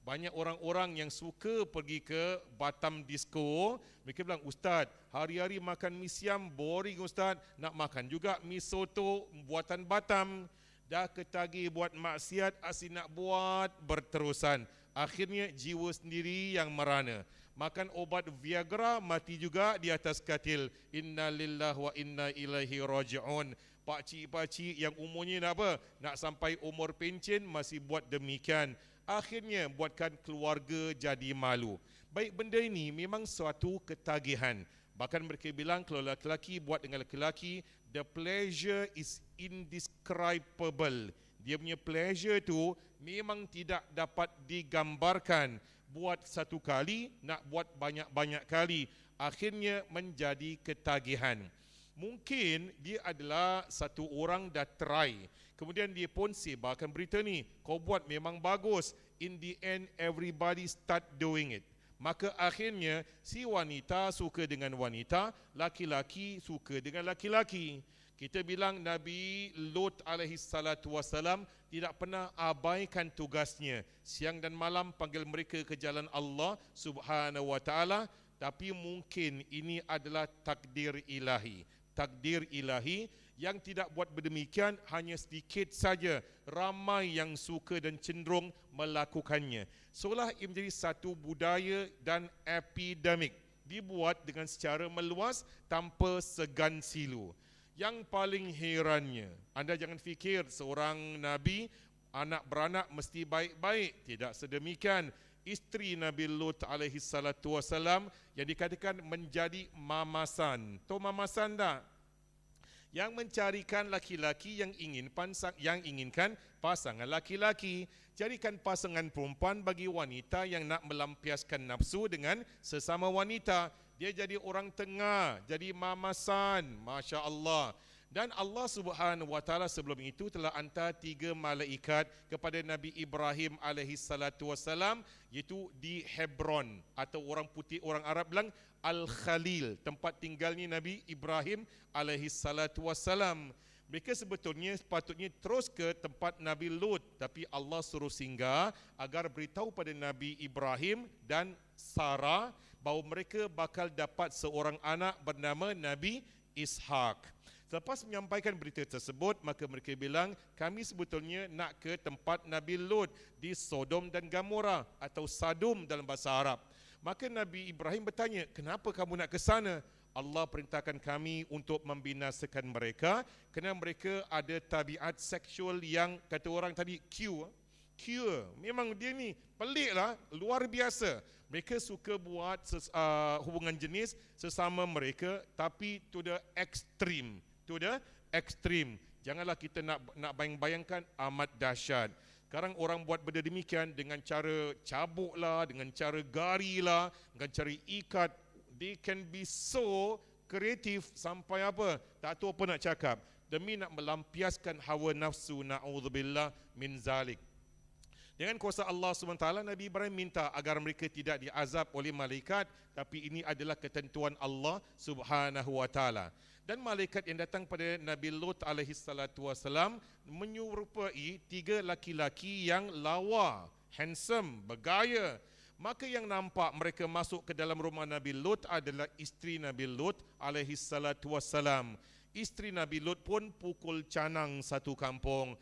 Banyak orang-orang yang suka pergi ke Batam Disco. Mereka bilang, Ustaz, hari-hari makan mi siam boring Ustaz. Nak makan juga mi soto buatan Batam. Dah ketagih buat maksiat, asyik nak buat berterusan. Akhirnya jiwa sendiri yang merana. Makan obat Viagra, mati juga di atas katil. Inna lillahi wa inna ilaihi raji'un. Pakcik-pakcik yang umurnya nak apa? Nak sampai umur pencen masih buat demikian. Akhirnya buatkan keluarga jadi malu. Baik, benda ini memang suatu ketagihan. Bahkan mereka bilang kalau lelaki buat dengan lelaki, the pleasure is indescribable. Dia punya pleasure tu memang tidak dapat digambarkan. Buat satu kali, nak buat banyak-banyak kali. Akhirnya menjadi ketagihan. Mungkin dia adalah satu orang dah try. Kemudian dia pun sebarkan berita ni. Kau buat memang bagus. In the end, everybody start doing it. Maka akhirnya si wanita suka dengan wanita, laki-laki suka dengan laki-laki. Kita bilang Nabi Lut alaihi salatu wassalam tidak pernah abaikan tugasnya. Siang dan malam panggil mereka ke jalan Allah subhanahu wa ta'ala. Tapi mungkin ini adalah takdir ilahi. Takdir ilahi yang tidak buat berdemikian, hanya sedikit saja ramai yang suka dan cenderung melakukannya. Seolah ia menjadi satu budaya dan epidemik, dibuat dengan secara meluas tanpa segan silu. Yang paling herannya, anda jangan fikir seorang Nabi anak beranak mesti baik-baik. Tidak sedemikian. Isteri Nabi Lut alaihi salatu wassalam yang dikatakan menjadi mamasan. Tahu mamasan tak? Yang mencarikan laki-laki yang inginkan pasangan laki-laki. Jadikan pasangan perempuan bagi wanita yang nak melampiaskan nafsu dengan sesama wanita. Dia jadi orang tengah, jadi mamasan. Masya Allah. Dan Allah subhanahu wa ta'ala sebelum itu telah hantar 3 malaikat kepada Nabi Ibrahim alaihi salatu wassalam, iaitu di Hebron, atau orang putih, orang Arab bilang Al-Khalil, tempat tinggalnya Nabi Ibrahim alaihi salatu wassalam. Mereka sebetulnya sepatutnya terus ke tempat Nabi Lut, tapi Allah suruh singgah agar beritahu pada Nabi Ibrahim dan Sarah bahawa mereka bakal dapat seorang anak bernama Nabi Ishak. Selepas menyampaikan berita tersebut, maka mereka bilang, kami sebetulnya nak ke tempat Nabi Lut di Sodom dan Gomora atau Sadum dalam bahasa Arab. Maka Nabi Ibrahim bertanya, kenapa kamu nak ke sana? Allah perintahkan kami untuk membinasakan mereka kerana mereka ada tabiat seksual yang kata orang tadi cure. Memang dia ni peliklah, luar biasa. Mereka suka buat hubungan jenis sesama mereka, tapi to the extreme. Janganlah kita nak bayangkan amat dahsyat. Sekarang orang buat benda demikian dengan cara cabuk lah, dengan cara gari lah, dengan cara ikat. They can be so kreatif sampai apa, tak tahu apa nak cakap, demi nak melampiaskan hawa nafsu. Na'udzubillah min zalik. Dengan kuasa Allah SWT, Nabi Ibrahim minta agar mereka tidak diazab oleh malaikat, tapi ini adalah ketentuan Allah Subhanahu wa ta'ala. Dan malaikat yang datang pada Nabi Lut alaihi salatu wassalam menyerupai 3 laki-laki yang lawa, handsome, bergaya. Maka yang nampak mereka masuk ke dalam rumah Nabi Lut adalah isteri Nabi Lut alaihi salatu wassalam. Isteri Nabi Lut pun pukul canang satu kampung.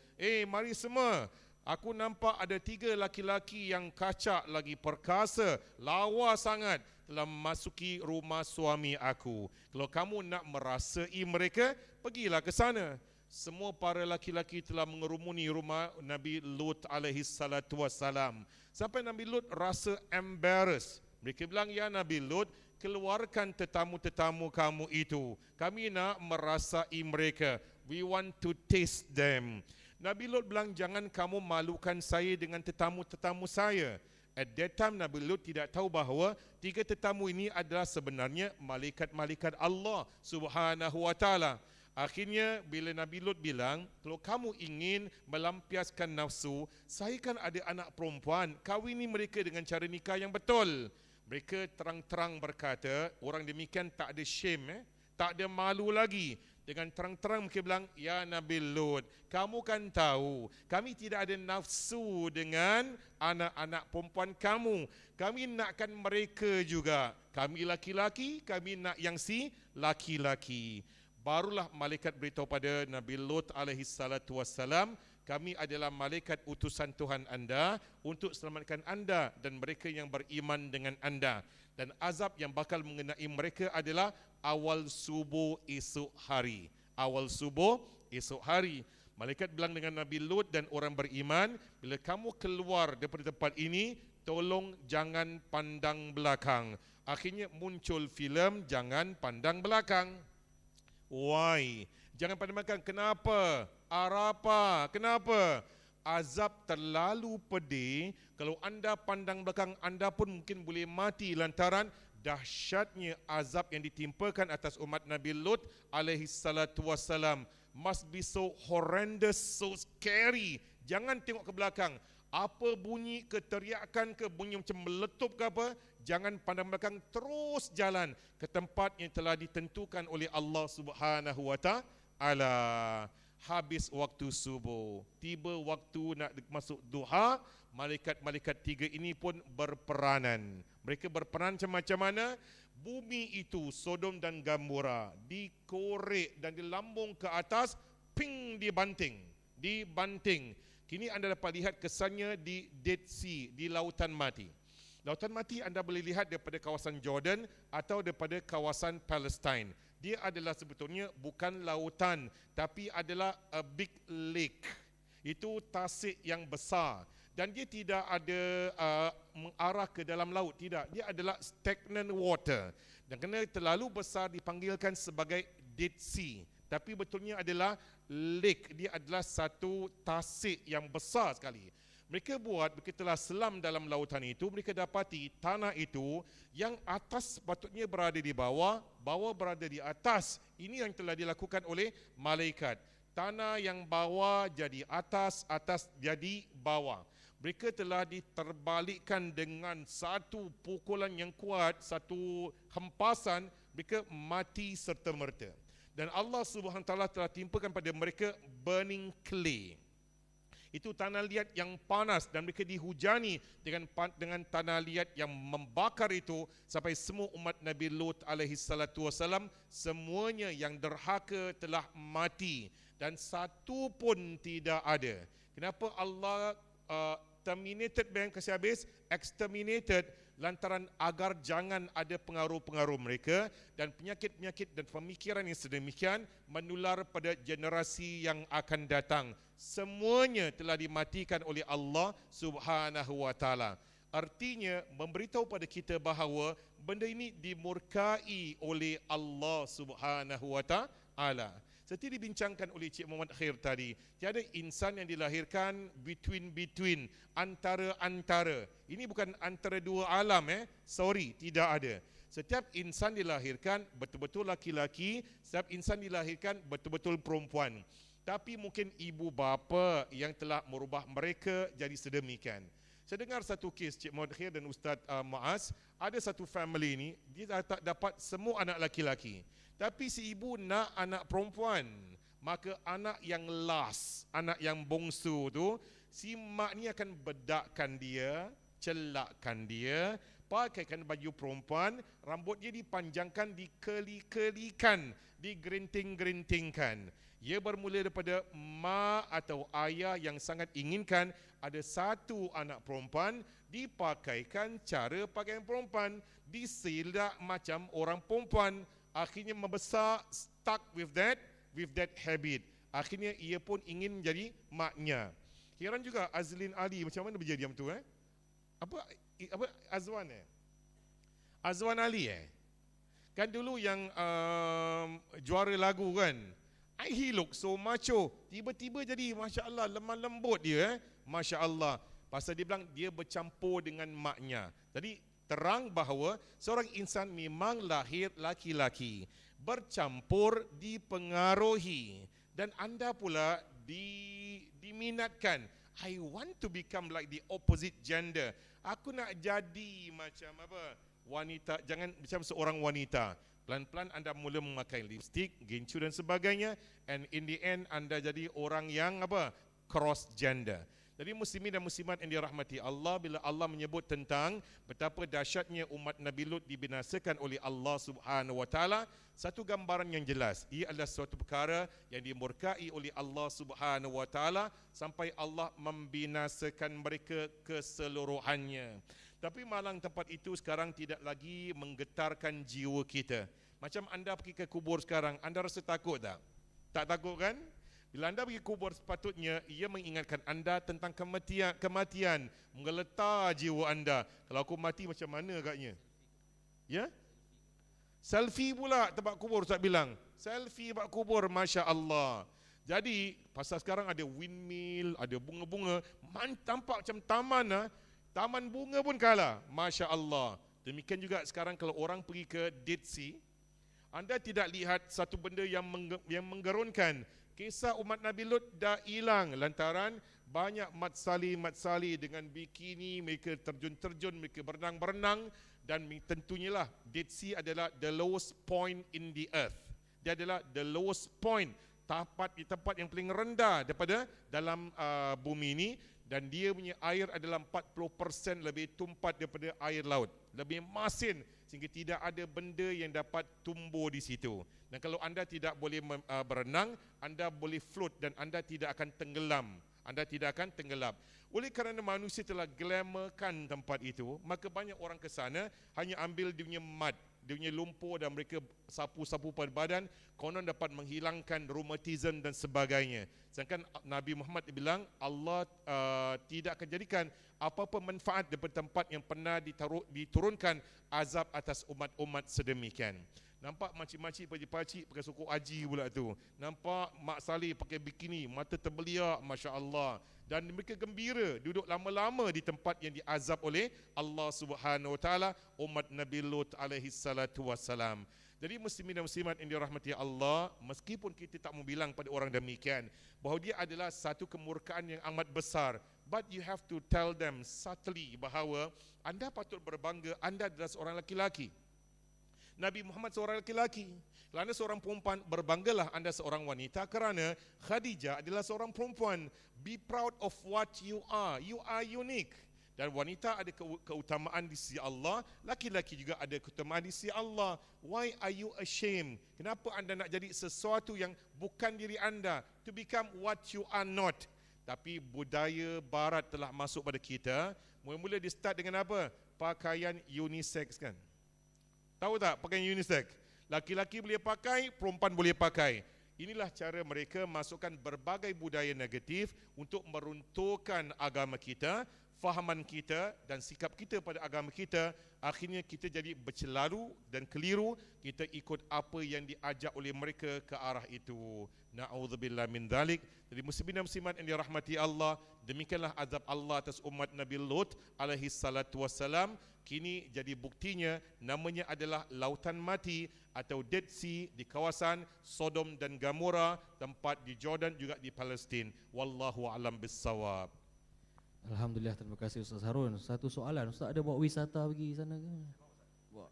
Mari semua. Aku nampak ada 3 laki-laki yang kacak lagi perkasa, lawa sangat, telah memasuki rumah suami aku. Kalau kamu nak merasai mereka, pergilah ke sana. Semua para laki-laki telah mengerumuni rumah Nabi Lut alaihi salatu wassalam. Sampai Nabi Lut rasa embarrassed. Mereka bilang, ya Nabi Lut, keluarkan tetamu-tetamu kamu itu. Kami nak merasai mereka. We want to taste them. Nabi Lut bilang, jangan kamu malukan saya dengan tetamu-tetamu saya. At that time Nabi Lut tidak tahu bahawa 3 tetamu ini adalah sebenarnya malaikat-malaikat Allah Subhanahu wa ta'ala. Akhirnya bila Nabi Lut bilang, kalau kamu ingin melampiaskan nafsu, saya kan ada anak perempuan, kawini mereka dengan cara nikah yang betul. Mereka terang-terang berkata, orang demikian tak ada shame, tak ada malu lagi. dengan terang-terang mereka bilang, ya Nabi Lut, kamu kan tahu kami tidak ada nafsu dengan anak-anak perempuan kamu. Kami nakkan mereka juga. Kami laki-laki, kami nak yang si laki-laki. Barulah malaikat beritahu pada Nabi Lut alaihi salatu wassalam, kami adalah malaikat utusan Tuhan anda untuk selamatkan anda dan mereka yang beriman dengan anda. Dan azab yang bakal mengenai mereka adalah awal subuh esok hari. Awal subuh esok hari. Malaikat bilang dengan Nabi Lut dan orang beriman, bila kamu keluar daripada tempat ini, tolong jangan pandang belakang. Akhirnya muncul filem Jangan Pandang Belakang. Why? Jangan pandang belakang. Kenapa? Arapa? Kenapa? Azab terlalu pedih. Kalau anda pandang belakang, anda pun mungkin boleh mati lantaran dahsyatnya azab yang ditimpakan atas umat Nabi Lut alaihi salatu wassalam. Must be so horrendous, so scary. Jangan tengok ke belakang. Apa bunyi ke teriakan ke bunyi macam meletup ke apa, jangan pandang belakang, terus jalan ke tempat yang telah ditentukan oleh Allah Subhanahu wa taala. Habis waktu subuh, tiba waktu nak masuk duha, malaikat-malaikat tiga ini pun berperanan. Mereka berperan macam mana? Bumi itu, Sodom dan Gomora, dikorek dan dilambung ke atas, ping, dibanting. Kini anda dapat lihat kesannya di Dead Sea, di Lautan Mati. Lautan Mati anda boleh lihat daripada kawasan Jordan atau daripada kawasan Palestine. Dia adalah sebetulnya bukan lautan, tapi adalah a big lake. Itu tasik yang besar. Dan dia tidak ada mengarah ke dalam laut, tidak. Dia adalah stagnant water. Dan kerana terlalu besar dipanggilkan sebagai Dead Sea. Tapi betulnya adalah lake. Dia adalah satu tasik yang besar sekali. Mereka telah selam dalam lautan itu, mereka dapati tanah itu yang atas sepatutnya berada di bawah, bawah berada di atas. Ini yang telah dilakukan oleh malaikat. Tanah yang bawah jadi atas, atas jadi bawah. Mereka telah diterbalikkan dengan satu pukulan yang kuat, satu hempasan, mereka mati serta-merta. Dan Allah Subhanahu wa taala telah timpakan pada mereka burning clay. Itu tanah liat yang panas dan mereka dihujani dengan tanah liat yang membakar itu sampai semua umat Nabi Lut alaihi salatu wasalam semuanya yang derhaka telah mati dan satu pun tidak ada. Kenapa Allah terminated ban kasih habis, exterminated lantaran agar jangan ada pengaruh-pengaruh mereka dan penyakit-penyakit dan pemikiran yang sedemikian menular pada generasi yang akan datang. Semuanya telah dimatikan oleh Allah Subhanahu wa taala. Artinya memberitahu pada kita bahawa benda ini dimurkai oleh Allah Subhanahu wa taala. Seperti dibincangkan oleh Cik Muhammad Khair tadi, tiada insan yang dilahirkan between, antara-antara. Ini bukan antara dua alam, sorry, tidak ada. Setiap insan dilahirkan betul-betul laki-laki, setiap insan dilahirkan betul-betul perempuan. Tapi mungkin ibu bapa yang telah merubah mereka jadi sedemikian. Saya dengar satu kes Cik Muhammad Khair dan Ustaz Maaz, ada satu family ni, dia tak dapat semua anak laki-laki. Tapi si ibu nak anak perempuan. Maka anak yang last, anak yang bongsu tu, si mak ni akan bedakkan dia, celakkan dia, pakaikan baju perempuan, rambut dia dipanjangkan, dikeli-kelikan, digerinting-gerintingkan. Ia bermula daripada mak atau ayah yang sangat inginkan ada satu anak perempuan, dipakaikan cara pakaian perempuan, disilak macam orang perempuan. Akhirnya membesar, stuck with that habit. Akhirnya ia pun ingin menjadi maknya. Heran juga Azlin Ali macam mana berjaya diam tu Apa Azwan Azwan Ali kan dulu yang juara lagu kan. He look so macho. Tiba-tiba jadi masya-Allah lemah lembut dia masya-Allah. Pasal dia bilang dia bercampur dengan maknya. Jadi terang bahawa seorang insan memang lahir laki-laki, bercampur, dipengaruhi, dan anda pula diminatkan. I want to become like the opposite gender. Aku nak jadi macam apa? wanita, jangan macam seorang wanita. Pelan-pelan anda mula memakai lipstick, gincu dan sebagainya, and in the end anda jadi orang yang apa? Cross gender. Jadi muslimin dan muslimat yang dirahmati Allah, bila Allah menyebut tentang betapa dahsyatnya umat Nabi Lut dibinasakan oleh Allah Subhanahu wa taala, satu gambaran yang jelas, ia adalah suatu perkara yang dimurkai oleh Allah Subhanahu wa taala sampai Allah membinasakan mereka keseluruhannya. Tapi malang tempat itu sekarang tidak lagi menggetarkan jiwa kita. Macam anda pergi ke kubur sekarang, anda rasa takut tak? Tak takut kan? Bila anda pergi kubur, sepatutnya ia mengingatkan anda tentang kematian, menggeletar jiwa anda. Kalau aku mati macam mana agaknya? Ya? Selfie pula tempat kubur, Ustaz bilang. Selfie tempat kubur, Masya Allah. Jadi, pasal sekarang ada windmill, ada bunga-bunga, tampak macam taman lah. Taman bunga pun kalah, Masya Allah. Demikian juga sekarang kalau orang pergi ke Dead Sea, anda tidak lihat satu benda yang menggerunkan. Kisah umat Nabi Lut dah hilang lantaran banyak mat-sali dengan bikini, mereka terjun-terjun, mereka berenang-berenang, dan tentunya lah Dead Sea adalah the lowest point in the earth. Dia adalah the lowest point, tempat yang paling rendah daripada dalam bumi ini, dan dia punya air adalah 40% lebih tumpat daripada air laut, lebih masin sehingga tidak ada benda yang dapat tumbuh di situ. Dan kalau anda tidak boleh berenang, anda boleh float dan anda tidak akan tenggelam. Anda tidak akan tenggelam. Oleh kerana manusia telah glamourkan tempat itu, maka banyak orang ke sana hanya ambil dia punya mud, dia punya lumpur, dan mereka sapu-sapu pada badan, konon dapat menghilangkan rheumatism dan sebagainya. Sedangkan Nabi Muhammad bilang Allah tidak akan jadikan apa-apa manfaat daripada tempat yang pernah diturunkan azab atas umat-umat sedemikian. Nampak makcik-makcik pakcik pakai suku haji pula tu. Nampak mak saleh pakai bikini, mata terbeliak, Masya Allah. Dan mereka gembira duduk lama-lama di tempat yang diazab oleh Allah Subhanahu wa taala umat Nabi Lut alaihi salatu wassalam. Jadi muslimin dan muslimat yang dirahmati Allah, meskipun kita tak mau bilang pada orang demikian bahawa dia adalah satu kemurkaan yang amat besar, but you have to tell them subtly bahawa anda patut berbangga anda adalah seorang laki-laki. Nabi Muhammad seorang laki-laki. Kalau anda seorang perempuan, berbanggalah anda seorang wanita kerana Khadijah adalah seorang perempuan. Be proud of what you are. You are unique. Dan wanita ada keutamaan di sisi Allah, laki-laki juga ada keutamaan di sisi Allah. Why are you ashamed? Kenapa anda nak jadi sesuatu yang bukan diri anda? To become what you are not. Tapi budaya barat telah masuk pada kita. Mula-mula dia start dengan apa? Pakaian unisex kan? Tahu tak pakaian unisex? Laki-laki boleh pakai, perempuan boleh pakai. Inilah cara mereka masukkan berbagai budaya negatif untuk meruntuhkan agama kita, fahaman kita dan sikap kita pada agama kita. Akhirnya kita jadi bercelaru dan keliru, kita ikut apa yang diajak oleh mereka ke arah itu. Na'udzubillah min dzalik. Jadi muslimin dan muslimat yang dirahmati Allah, demikianlah azab Allah atas umat Nabi Lut alaihi salatu wassalam. Kini jadi buktinya, namanya adalah Lautan Mati atau Dead Sea di kawasan Sodom dan Gomora, tempat di Jordan juga di Palestin. Wallahu a'lam bissawab. Alhamdulillah, terima kasih Ustaz Harun. Satu soalan, Ustaz ada bawa wisata pergi sana ke? Bawa.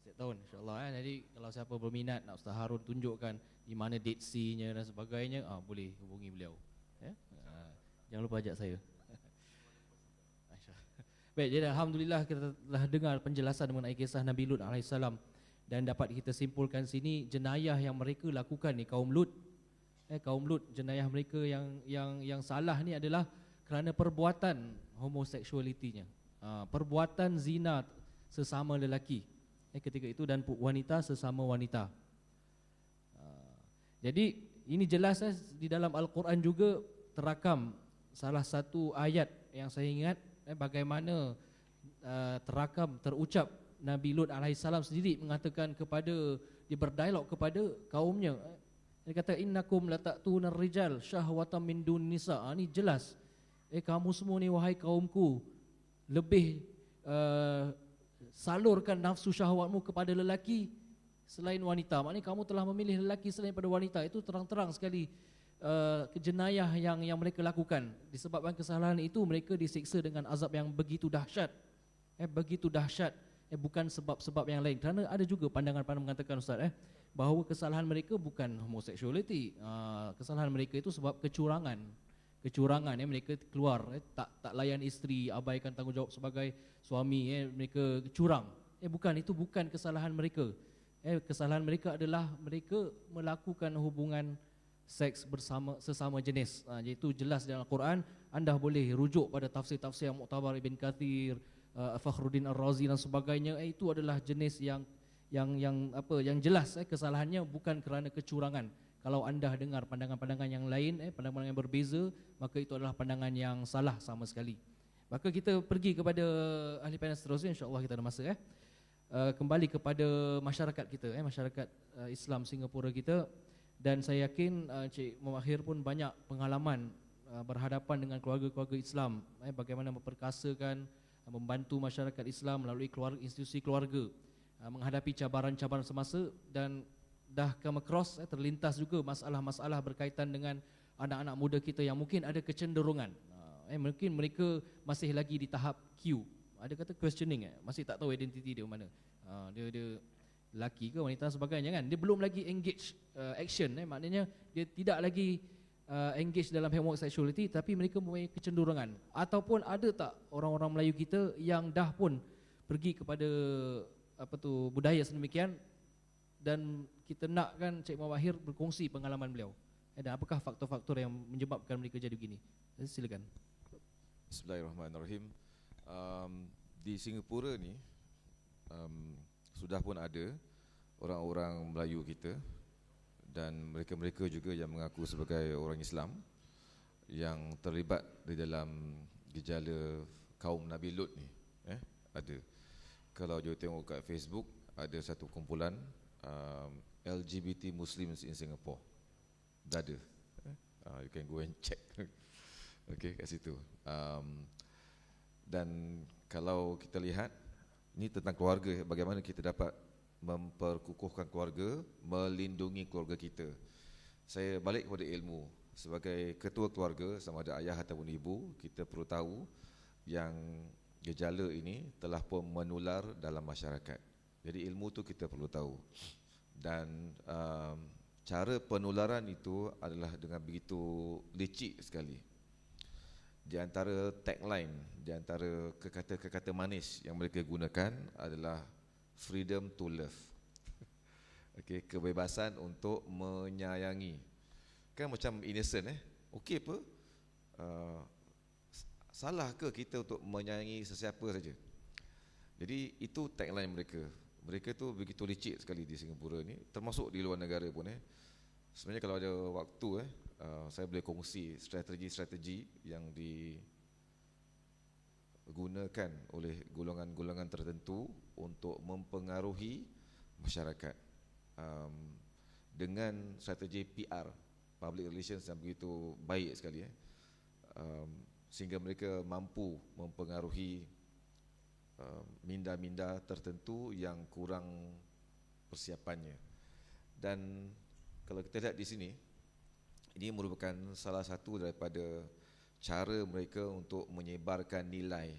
Setiap tahun insya-Allah Jadi kalau siapa berminat nak Ustaz Harun tunjukkan di mana Dead Sea-nya dan sebagainya, boleh hubungi beliau. Ya? Jangan lupa ajak saya. Baik, jadi alhamdulillah kita telah dengar penjelasan mengenai kisah Nabi Lut alaihissalam, dan dapat kita simpulkan sini jenayah yang mereka lakukan ni kaum Lut. Kaum Lut, jenayah mereka yang salah ni adalah kerana perbuatan homoseksualitinya. Perbuatan zina sesama lelaki ketika itu, dan wanita sesama wanita. Jadi ini jelas di dalam Al-Quran juga terakam salah satu ayat yang saya ingat, bagaimana terucap Nabi Lut alaihissalam sendiri mengatakan kepada, dia berdialog kepada kaumnya. Dia kata innakum lata'tunar rijal syahwatan min dun nisa. Ini jelas, kamu semua ni wahai kaumku lebih salurkan nafsu syahwatmu kepada lelaki selain wanita. Maknanya kamu telah memilih lelaki selain pada wanita. Itu terang-terang sekali jenayah yang mereka lakukan. Disebabkan kesalahan itu mereka disiksa dengan azab yang begitu dahsyat. Begitu dahsyat. bukan sebab-sebab yang lain. Kerana ada juga pandangan-pandangan mengatakan Ustaz bahawa kesalahan mereka bukan homosexuality. Kesalahan mereka itu sebab kecurangan. Kecurangan mereka keluar tak layan isteri, abaikan tanggungjawab sebagai suami, mereka curang. Bukan, itu bukan kesalahan mereka. Kesalahan mereka adalah mereka melakukan hubungan seks bersama sesama jenis. Iaitu jelas dalam Al-Quran. Anda boleh rujuk pada tafsir-tafsir yang Mu'tabar Ibn Kathir, Fakhruddin Ar-Razi dan sebagainya. Itu adalah jenis yang jelas kesalahannya bukan kerana kecurangan. Kalau anda dengar pandangan-pandangan yang lain, pandangan-pandangan yang berbeza, maka itu adalah pandangan yang salah sama sekali. Maka kita pergi kepada ahli panel seterusnya, insya-Allah kita ada masa. Kembali kepada masyarakat kita, masyarakat Islam Singapura kita. Dan saya yakin Cik Muhammad pun banyak pengalaman berhadapan dengan keluarga-keluarga Islam, bagaimana memperkasakan, membantu masyarakat Islam melalui institusi keluarga menghadapi cabaran-cabaran semasa, dan dah come across terlintas juga masalah-masalah berkaitan dengan anak-anak muda kita yang mungkin ada kecenderungan mungkin mereka masih lagi di tahap Q, ada kata questioning, masih tak tahu identiti dia mana, dia lelaki ke wanita sebagainya kan, dia belum lagi engage action, maknanya dia tidak lagi engage dalam homosexuality, tapi mereka mempunyai kecenderungan. Ataupun ada tak orang-orang Melayu kita yang dah pun pergi kepada budaya sedemikian, dan kita nakkan Cik Mawahir berkongsi pengalaman beliau, dan apakah faktor-faktor yang menyebabkan mereka jadi begini. Silakan. Bismillahirrahmanirrahim. Di Singapura ni sudah pun ada orang-orang Melayu kita dan mereka-mereka juga yang mengaku sebagai orang Islam yang terlibat di dalam gejala kaum Nabi Lut ni. Ada. Kalau you tengok kat Facebook, ada satu kumpulan LGBT Muslims in Singapore. Dah ada. You can go and check. Okay, kat situ. Dan kalau kita lihat, ini tentang keluarga, bagaimana kita dapat memperkukuhkan keluarga, melindungi keluarga kita. Saya balik kepada ilmu. Sebagai ketua keluarga, sama ada ayah ataupun ibu, kita perlu tahu yang gejala ini telah pun menular dalam masyarakat. Jadi ilmu tu kita perlu tahu. Dan cara penularan itu adalah dengan begitu licik sekali. Di antara tagline, di antara kekata-kekata manis yang mereka gunakan adalah freedom to love. Okey, kebebasan untuk menyayangi. Kan macam innocent okey apa? Salah ke kita untuk menyayangi sesiapa saja? Jadi itu tagline mereka. Mereka tu begitu licik sekali di Singapura ni, termasuk di luar negara pun. Sebenarnya kalau ada waktu saya boleh kongsi strategi-strategi yang digunakan oleh golongan-golongan tertentu untuk mempengaruhi masyarakat dengan strategi PR, public relations yang begitu baik sekali, sehingga mereka mampu mempengaruhi minda-minda tertentu yang kurang persiapannya. Dan kalau kita lihat di sini, ini merupakan salah satu daripada cara mereka untuk menyebarkan nilai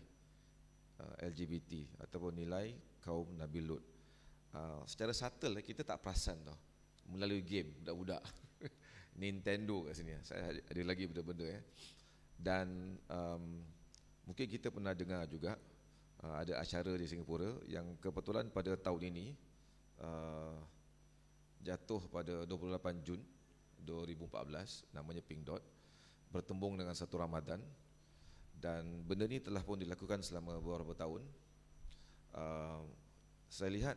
LGBT ataupun nilai kaum Nabi Lut. Secara subtle kita tak perasan tau, melalui game budak-budak Nintendo kat sini. Saya ada lagi benda-benda Dan mungkin kita pernah dengar juga ada acara di Singapura yang kebetulan pada tahun ini jatuh pada 28 Jun 2014, namanya Pink Dot, bertembung dengan satu Ramadan, dan benda ni telah pun dilakukan selama beberapa tahun. Saya lihat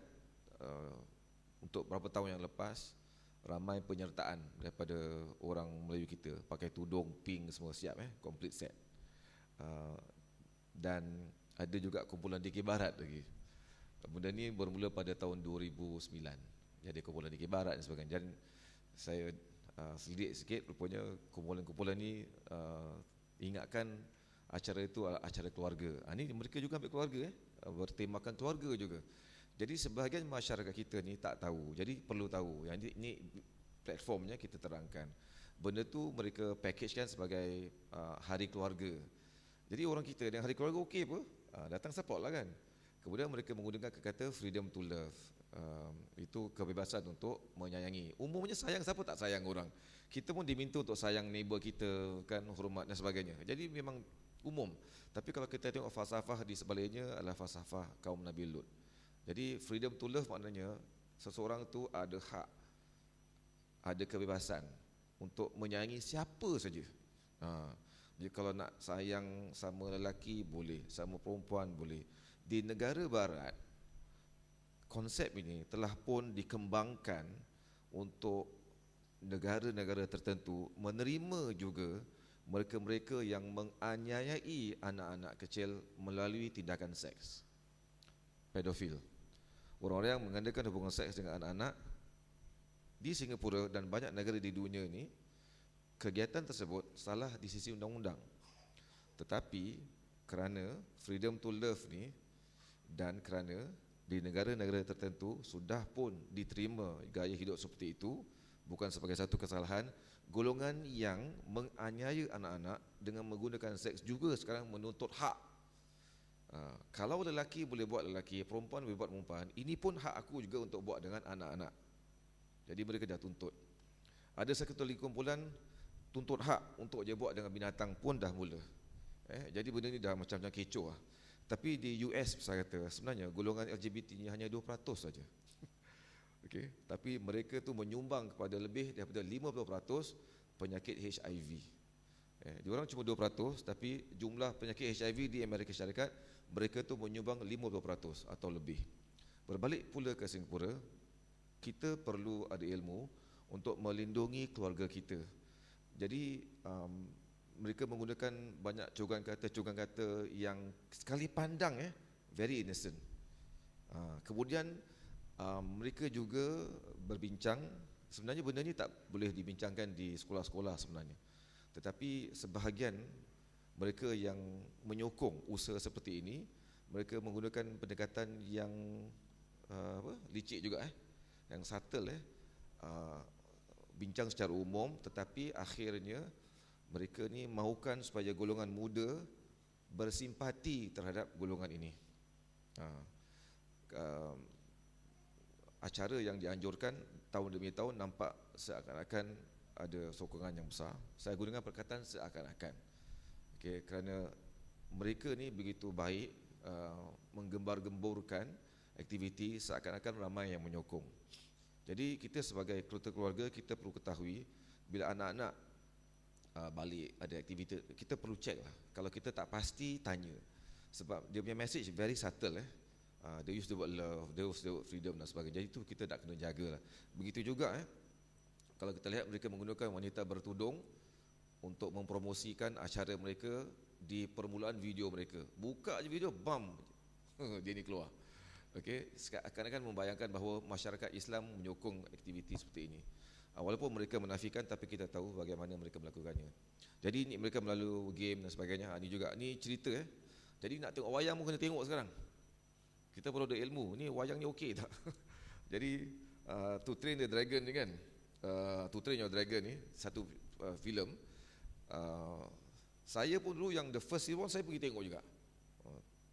untuk beberapa tahun yang lepas ramai penyertaan daripada orang Melayu kita, pakai tudung pink semua siap, complete set. Dan ada juga kumpulan DK Barat lagi. Benda ni bermula pada tahun 2009. Jadi kumpulan DK Barat dan sebagainya. Dan saya selidik sikit, rupanya kumpulan-kumpulan ni ingatkan acara itu acara keluarga. Ini mereka juga ambil keluarga, bertemakan keluarga juga. Jadi sebahagian masyarakat kita ni tak tahu. Jadi perlu tahu. Yang ini platformnya kita terangkan. Benda tu mereka packagekan sebagai hari keluarga. Jadi orang kita dengan hari keluarga okey apa? Datang support lah kan. Kemudian mereka menggunakan kata freedom to love. Itu kebebasan untuk menyayangi. Umumnya sayang, siapa tak sayang orang? Kita pun diminta untuk sayang neighbor kita, kan, hormat dan sebagainya. Jadi memang umum. Tapi kalau kita tengok falsafah di sebaliknya adalah falsafah kaum Nabi Lut. Jadi freedom to love maknanya seseorang tu ada hak, ada kebebasan untuk menyayangi siapa saja. Jadi kalau nak sayang sama lelaki boleh, sama perempuan boleh. Di negara barat, konsep ini telah pun dikembangkan untuk negara-negara tertentu menerima juga mereka-mereka yang menganiayai anak-anak kecil melalui tindakan seks. Pedofil. Orang-orang yang mengadakan hubungan seks dengan anak-anak di Singapura dan banyak negara di dunia ini, kegiatan tersebut salah di sisi undang-undang. Tetapi kerana freedom to love ni dan kerana di negara-negara tertentu sudah pun diterima gaya hidup seperti itu, bukan sebagai satu kesalahan, golongan yang menganiaya anak-anak dengan menggunakan seks juga sekarang menuntut hak. Kalau lelaki boleh buat lelaki, perempuan boleh buat perempuan, ini pun hak aku juga untuk buat dengan anak-anak. Jadi mereka dah tuntut. Ada satu kumpulan tuntut hak untuk dia buat dengan binatang pun dah mula. Jadi benda ni dah macam-macam kecoh lah. Tapi di US saya kata sebenarnya golongan LGBT ni hanya 2% saja. Okay. Tapi mereka tu menyumbang kepada lebih daripada 50% penyakit HIV. Diorang cuma 2%, tapi jumlah penyakit HIV di Amerika Syarikat mereka tu menyumbang 50% atau lebih. Berbalik pula ke Singapura, kita perlu ada ilmu untuk melindungi keluarga kita. Jadi mereka menggunakan banyak cogan kata yang sekali pandang very innocent. Kemudian mereka juga berbincang, sebenarnya benda ni tak boleh dibincangkan di sekolah-sekolah sebenarnya. Tetapi sebahagian mereka yang menyokong usaha seperti ini, mereka menggunakan pendekatan yang licik juga yang subtle bincang secara umum, tetapi akhirnya mereka ni mahukan supaya golongan muda bersimpati terhadap golongan ini. Acara yang dianjurkan tahun demi tahun nampak seakan-akan ada sokongan yang besar. Saya gunakan perkataan seakan-akan. Okay, kerana mereka ni begitu baik menggembar-gemburkan aktiviti, seakan-akan ramai yang menyokong. Jadi kita sebagai keluarga, kita perlu ketahui bila anak-anak balik ada aktiviti, kita perlu check lah. Kalau kita tak pasti, tanya. Sebab dia punya message very subtle They use the word love, they use the word freedom dan sebagainya. Jadi itu kita nak kena jaga lah. Begitu juga kalau kita lihat mereka menggunakan wanita bertudung untuk mempromosikan acara mereka di permulaan video mereka. Buka je video, bam, dia ni keluar. Okay, akan membayangkan bahawa masyarakat Islam menyokong aktiviti seperti ini. Walaupun mereka menafikan, tapi kita tahu bagaimana mereka melakukannya. Jadi ini mereka melalui game dan sebagainya. Ini juga, ni cerita Jadi nak tengok wayang pun kena tengok sekarang. Kita perlu ada ilmu. Ni wayang ni okey tak? Jadi To Train the Dragon ni kan, To Train Your Dragon ni satu filem. Saya pun dulu yang the first one saya pergi tengok juga.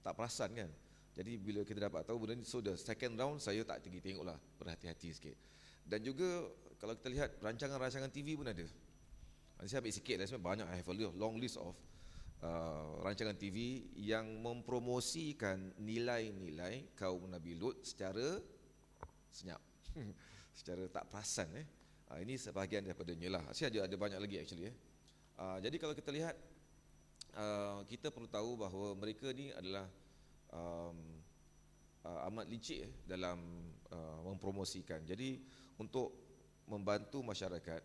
Tak perasan kan. Jadi bila kita dapat tahu benda ni, so the second round saya tak pergi tengok lah, berhati-hati sikit. Dan juga kalau kita lihat rancangan-rancangan TV pun ada. Saya ambil sikit lah, sebenarnya banyak. I have a long list of rancangan TV yang mempromosikan nilai-nilai kaum Nabi Lut secara senyap, secara tak perasan. Ini sebahagian daripadanya lah. Saya ada banyak lagi actually. Jadi kalau kita lihat, kita perlu tahu bahawa mereka ni adalah amat licik dalam mempromosikan. Jadi untuk membantu masyarakat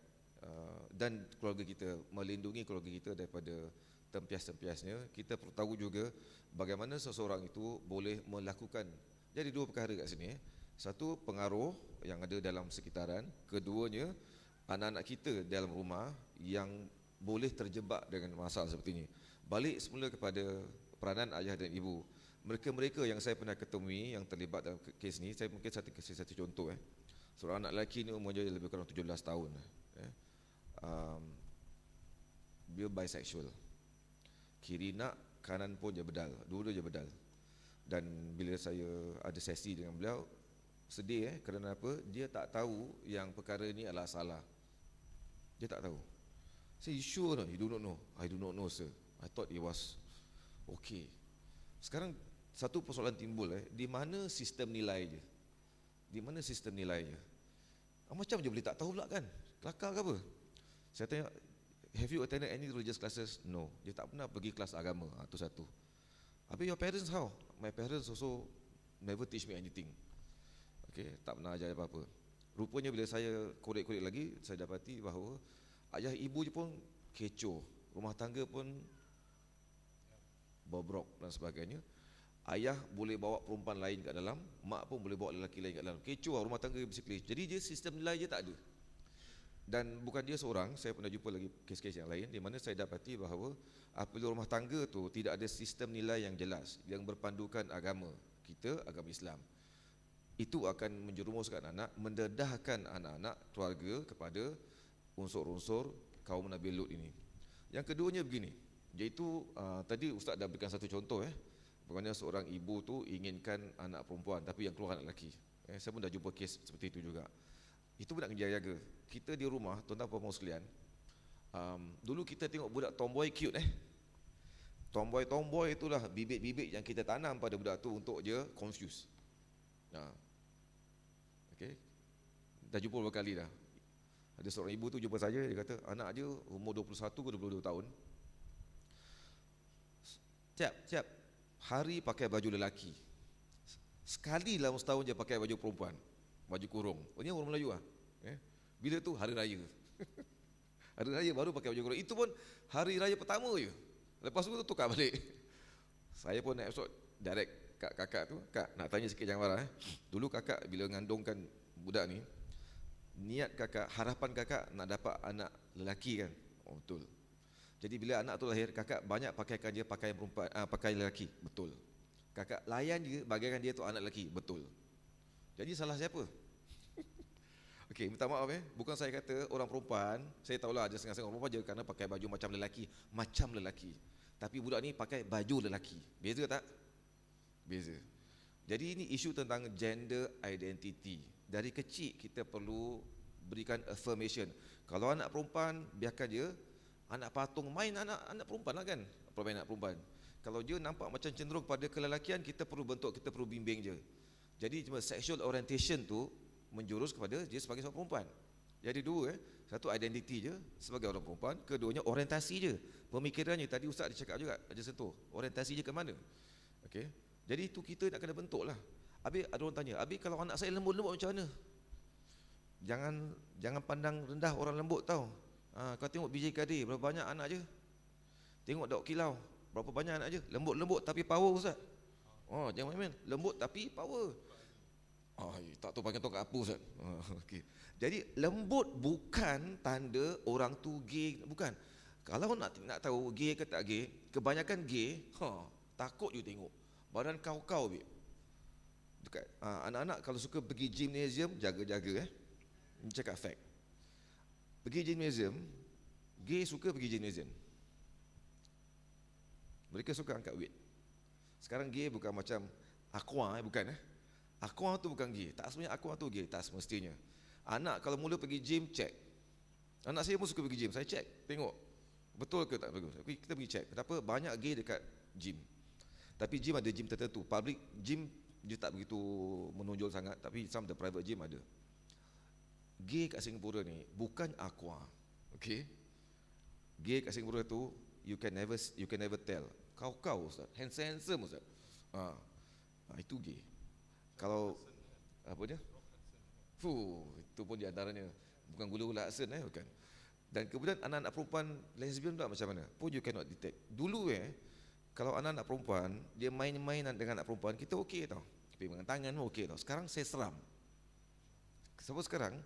dan keluarga kita, melindungi keluarga kita daripada tempias-tempiasnya, kita perlu tahu juga bagaimana seseorang itu boleh melakukan. Jadi dua perkara kat sini. Satu, pengaruh yang ada dalam sekitaran. Keduanya, anak-anak kita dalam rumah yang boleh terjebak dengan masalah seperti ini. Balik semula kepada peranan ayah dan ibu. Mereka-mereka yang saya pernah ketemui yang terlibat dalam kes ni, saya mungkin satu contoh. Seorang anak lelaki ni umurnya lebih kurang 17 tahun. Dia bisexual. Kiri nak, kanan pun dia bedal. Dua-dua dia bedal. Dan bila saya ada sesi dengan beliau, sedih kerana apa? Dia tak tahu yang perkara ini adalah salah. Dia tak tahu. Say, you sure no? You do not know? I do not know, sir. I thought it was okay. Sekarang satu persoalan timbul, di mana sistem nilai je? Di mana sistem nilai je? Macam je boleh tak tahu pula kan? Kelakar ke apa? Saya tanya, have you attended any religious classes? No. Dia tak pernah pergi kelas agama. Itu satu. Habis your parents how? My parents also never teach me anything. Okay, tak pernah ajar apa-apa. Rupanya bila saya korek-korek lagi, saya dapati bahawa ayah ibu je pun kecoh, rumah tangga pun bobrok dan sebagainya. Ayah boleh bawa perempuan lain kat dalam, mak pun boleh bawa lelaki lain kat dalam. Kecoh rumah tangga basically. Jadi dia sistem nilai je tak ada. Dan bukan dia seorang, saya pernah jumpa lagi kes-kes yang lain di mana saya dapati bahawa apabila rumah tangga tu tidak ada sistem nilai yang jelas yang berpandukan agama kita, agama Islam, itu akan menjerumuskan anak, mendedahkan anak-anak keluarga kepada unsur-unsur kaum Nabi Lut ini. Yang keduanya begini, iaitu tadi Ustaz dah berikan satu contoh bagaimana seorang ibu tu inginkan anak perempuan tapi yang keluar anak lelaki. Saya pun dah jumpa kes seperti itu juga. Itu budak jaga. Kita di rumah, tuan-tuan puan sekalian, dulu kita tengok budak tomboy cute Tomboy itulah bibit-bibit yang kita tanam pada budak tu untuk dia confuse. Okay. Dah jumpa beberapa kali dah. Ada seorang ibu tu jumpa saya, dia kata anak dia umur 21 ke 22 tahun. Tiap hari pakai baju lelaki. Sekali dalam setahun dia pakai baju perempuan, baju kurung. Ini orang Melayu Bila tu hari raya. Hari raya baru pakai baju kurung. Itu pun hari raya pertama je. Lepas tu tukar balik. Saya pun nak episode direct kat kakak tu, kak nak tanya sikit jangan marah. Dulu kakak bila mengandungkan budak ni, niat kakak, harapan kakak nak dapat anak lelaki kan? Oh betul. Jadi bila anak tu lahir, kakak banyak pakaikan dia pakaian perempuan, pakaian lelaki. Betul. Kakak layan dia, bagaikan dia tu anak lelaki. Betul. Jadi salah siapa? Okey, minta maaf bukan saya kata orang perempuan, saya tahulah ada setengah-setengah orang perempuan je kerana pakai baju macam lelaki. Tapi budak ni pakai baju lelaki. Beza tak? Beza. Jadi ini isu tentang gender identity. Dari kecil kita perlu berikan affirmation. Kalau anak perempuan, biarkan dia anak patung, main anak perempuan lah kan. Main anak perempuan. Kalau dia nampak macam cenderung pada kelelakian, kita perlu bentuk, kita perlu bimbing je. Jadi cuma sexual orientation tu menjurus kepada dia sebagai seorang perempuan. Jadi dua satu identiti je sebagai orang perempuan, keduanya orientasi je. Pemikirannya tadi Ustaz dia cakap juga, ada sentuh. Orientasi je ke mana? Okey. Jadi itu kita nak kena bentuk lah. Habis ada orang tanya, habis kalau anak saya lembut-lembut macam mana? Jangan pandang rendah orang lembut tau. Kau tengok BJ Kadir, berapa banyak anak je? Tengok Daud Kilau, berapa banyak anak je? Lembut-lembut tapi power Ustaz. Jangan main-main. Lembut tapi power. Tak tahu pakai tongkat apa Ustaz. Okay. Jadi lembut bukan tanda orang tu gay, bukan. Kalau nak tahu gay ke tak gay, kebanyakan gay, takut you tengok. Badan kau babe. Dekat anak-anak kalau suka pergi gymnasium, jaga-jaga Ini cakap fact. Pergi gymnasium, gay suka pergi gymnasium. Mereka suka angkat weight. Sekarang gay bukan macam aqua bukan Aqua tu bukan gay. Tak sebenarnya aqua tu gay, tak semestinya. Anak kalau mula pergi gym, check. Anak saya pun suka pergi gym, saya check, tengok betul ke tak bagus. Kita pergi check. Kenapa banyak gay dekat gym? Tapi gym ada gym tertentu. Public gym dia tak begitu menonjol sangat, tapi some the private gym ada. Gay kat Singapura ni bukan aqua. Okey. Gay kat Singapura tu you can never tell. Kau Ustaz, handsome Ustaz. Itu gay. Kalau apa dia? Itu pun di antaranya. Bukan gula-gula Hudson bukan. Dan kemudian anak-anak perempuan lesbian pula macam mana? Pun you cannot detect. Dulu kalau anak-anak perempuan dia main-main dengan anak perempuan, kita okey tau. Pegangan tangan okey tau. Sekarang saya seram. Sebab sekarang